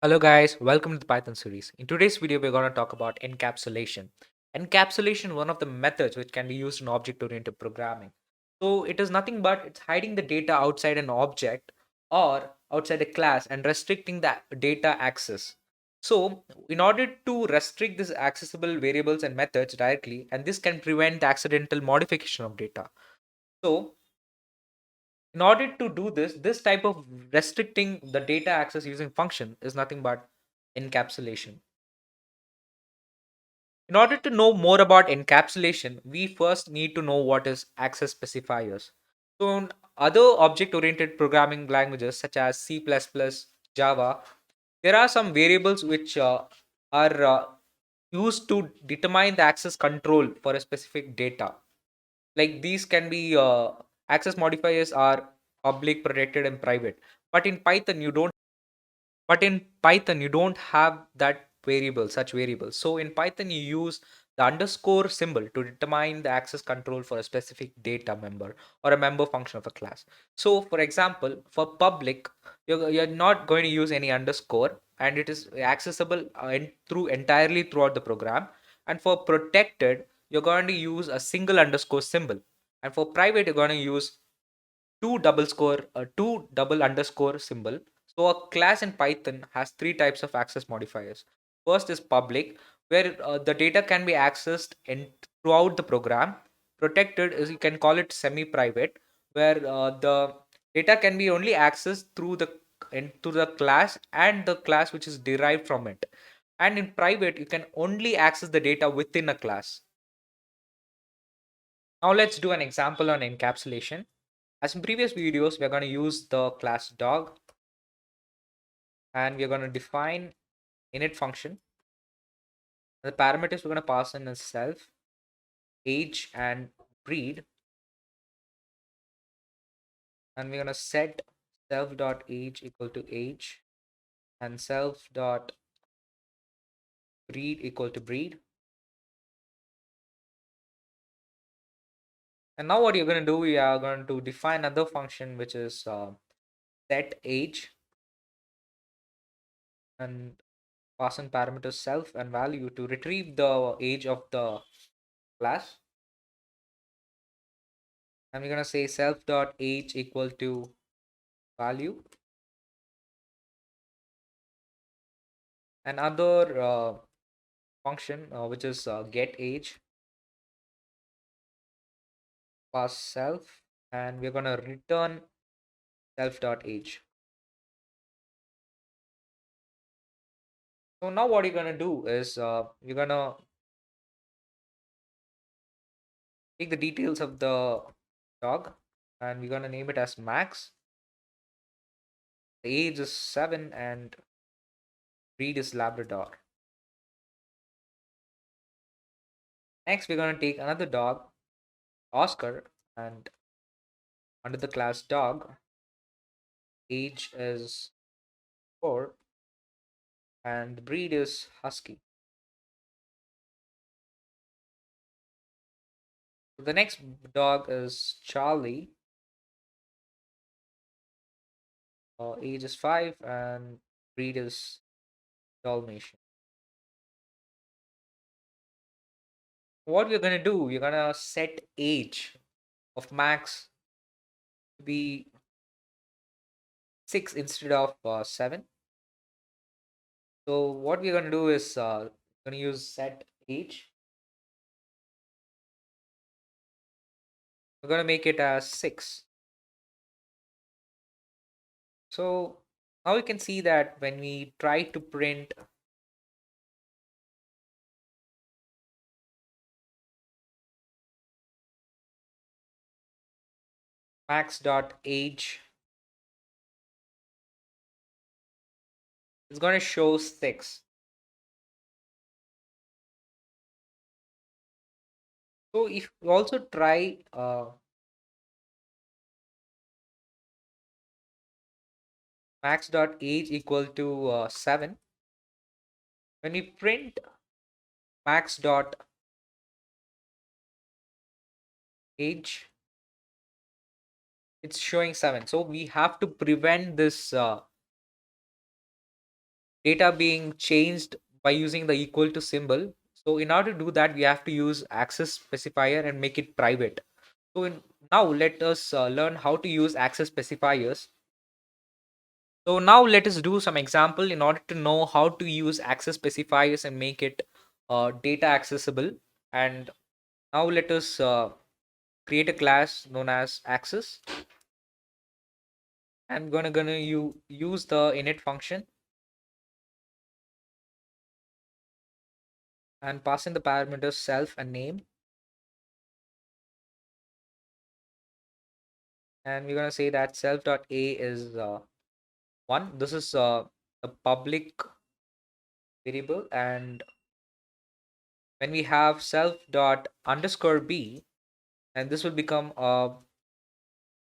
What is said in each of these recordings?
Hello guys, welcome to the Python series. In today's video, we're going to talk about encapsulation. Encapsulation, one of the methods which can be used in object-oriented programming. So it is nothing but it's hiding the data outside an object or outside a class and restricting the data access. So in order to restrict these accessible variables and methods directly, and this can prevent the accidental modification of data. So in order to do this type of restricting the data access using function is nothing but encapsulation. In order to know more about encapsulation, we first need to know what is access specifiers. So, in other object oriented programming languages such as C, Java, there are some variables which are used to determine the access control for a specific data. Like these can be access modifiers are public, protected, and private. But in Python, you don't have that variable, such variables. So in Python, you use the underscore symbol to determine the access control for a specific data member or a member function of a class. So for example, for public, you're not going to use any underscore and it is accessible through entirely throughout the program. And for protected, you're going to use a single underscore symbol. And for private, you're going to use two double underscore symbol. So a class in Python has three types of access modifiers. First is public, where the data can be accessed in throughout the program. Protected is, you can call it semi-private, where the data can be only accessed through the into the class and the class which is derived from it. And in private, you can only access the data within a class. Now let's do an example on encapsulation. As in previous videos, we're going to use the class dog and we're going to define init function. The parameters we're going to pass in is self, age, and breed. And we're going to set self.age equal to age and self.breed equal to breed. And now what you're going to do, we are going to define another function which is set age and pass in parameters self and value to retrieve the age of the class. And we're going to say self.age equal to value. Another function which is get age, pass self, and we're going to return self.age. So now what you're going to do is you're going to take the details of the dog and we're going to name it as Max. The age is 7 and breed is Labrador. Next, we're going to take another dog, Oscar, and under the class dog, age is 4 and the breed is Husky. The next dog is Charlie, age is 5 and breed is Dalmatian. What we're going to do, we're going to set age of Max to be 6 instead of 7. So what we're going to do is going to use set age. We're going to make it as 6. So now we can see that when we try to print max.age, it's going to show 6. So if we also try max.age equal to 7, when we print max.age, it's showing 7. So we have to prevent this data being changed by using the equal to symbol. So in order to do that, we have to use access specifier and make it private. So now let us learn how to use access specifiers. So now let us do some example in order to know how to use access specifiers and make it data accessible. And now let us create a class known as access. I'm gonna use the init function and pass in the parameters self and name. And we're gonna say that self.a is 1. This is a public variable, and when we have self dot underscore b, and this will become a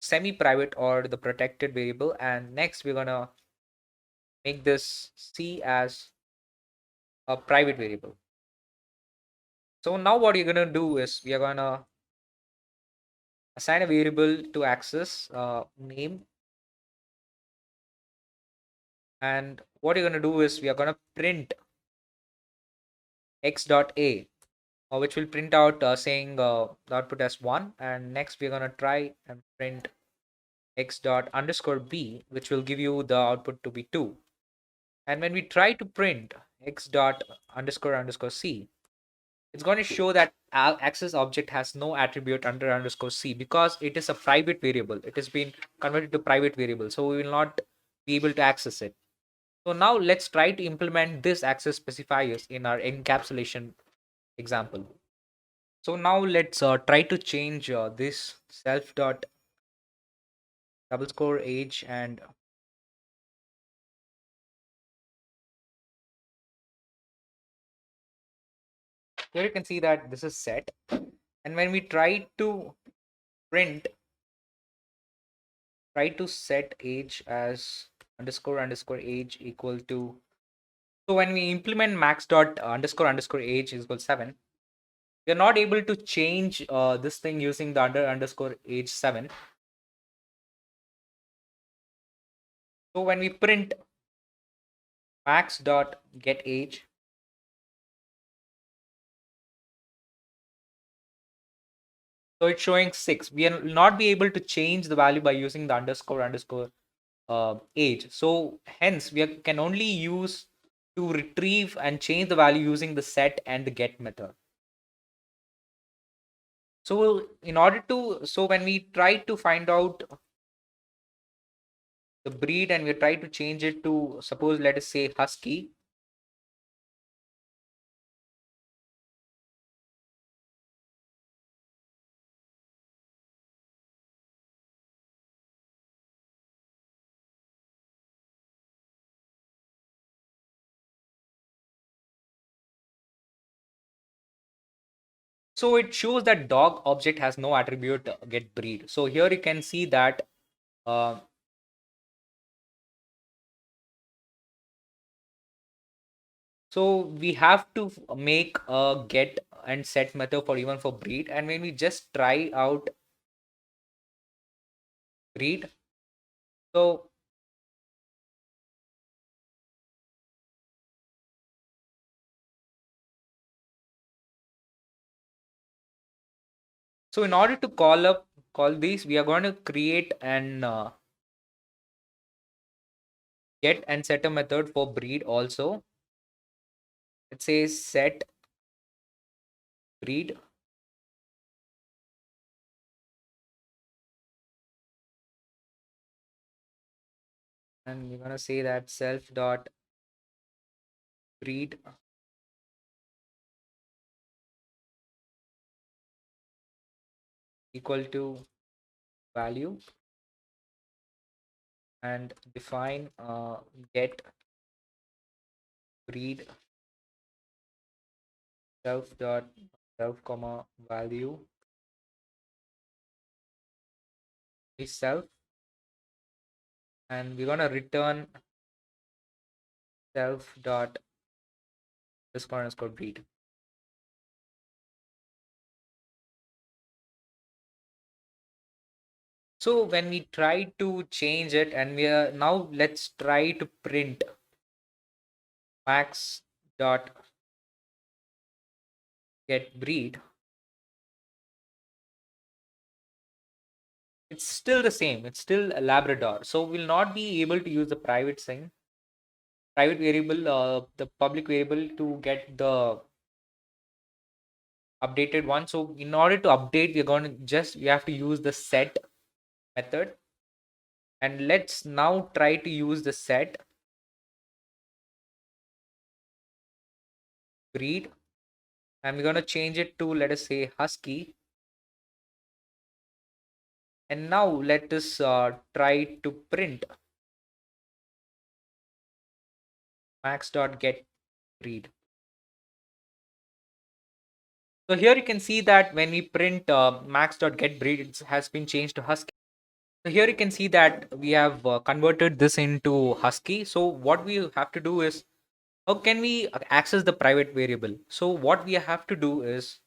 semi-private or the protected variable. And next we're gonna make this c as a private variable. So now what you're gonna do is we are gonna assign a variable to access name, and what you're gonna do is we are gonna print x dot a, which will print out saying the output as 1. And next we're gonna try and print x dot underscore b, which will give you the output to be 2. And when we try to print x dot underscore c, it's going to show that our access object has no attribute under underscore c because it is a private variable. It has been converted to private variable, so we will not be able to access it. So now let's try to implement this access specifiers in our encapsulation example. So now let's try to change this self dot double score age, and here you can see that this is set. And when we print try to set age as underscore age equal to, so when we implement max dot underscore age is equal to 7, we are not able to change this thing using the underscore age 7. So when we print max dot get age, so it's showing 6. We will not be able to change the value by using the underscore age. So hence can only use to retrieve and change the value using the set and the get method. So in order to, so when we try to find out the breed and we try to change it to, suppose let us say husky, so it shows that dog object has no attribute get breed. So here you can see that uh, so we have to make a get and set method for even for breed. And when we just try out breed, so in order to call these, we are going to create an get and set a method for breed also. It says set breed, and we're going to say that self dot breed equal to value, and define get breed self dot self comma value is self, and we're going to return self dot underscore breed. So when we try to change it, and we are now let's try to print max dot get breed, it's still the same. It's still a Labrador. So we'll not be able to use the private variable, the public variable to get the updated one. So in order to update, we have to use the set method. And let's now try to use the set breed. And we're going to change it to, let us say, husky. And now let us try to print max.get breed. So here you can see that when we print max.get breed, it has been changed to husky. So here you can see that we have converted this into husky. So what we have to do is, how can we access the private variable? So what we have to do is,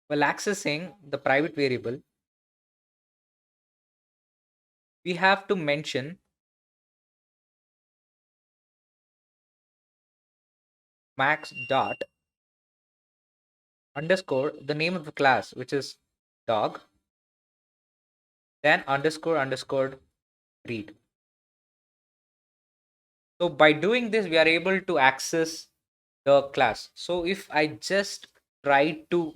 while accessing the private variable, we have to mention max dot underscore the name of the class, which is dog, then underscore breed. So by doing this, we are able to access the class. So if I just try to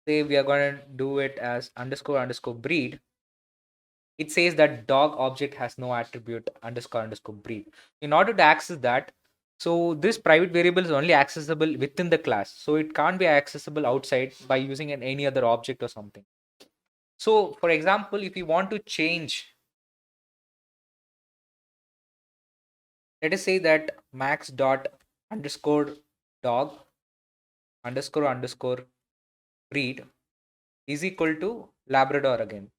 say we are going to do it as underscore breed, it says that dog object has no attribute underscore breed. In order to access that, so this private variable is only accessible within the class. So it can't be accessible outside by using any other object or something. So for example, if you want to change, let us say that max dot underscore dog underscore breed is equal to Labrador again.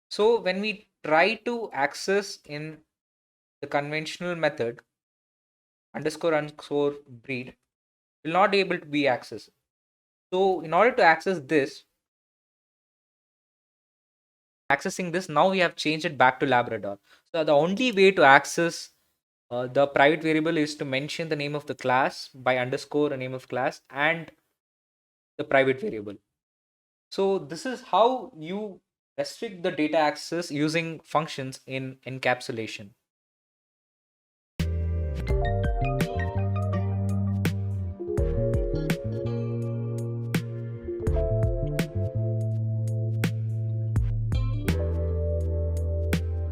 So when we try to access in the conventional method, underscore breed will not be able to be accessed. So in order to accessing this, now we have changed it back to Labrador. So the only way to access the private variable is to mention the name of the class by underscore a name of class and the private variable. So this is how you restrict the data access using functions in encapsulation.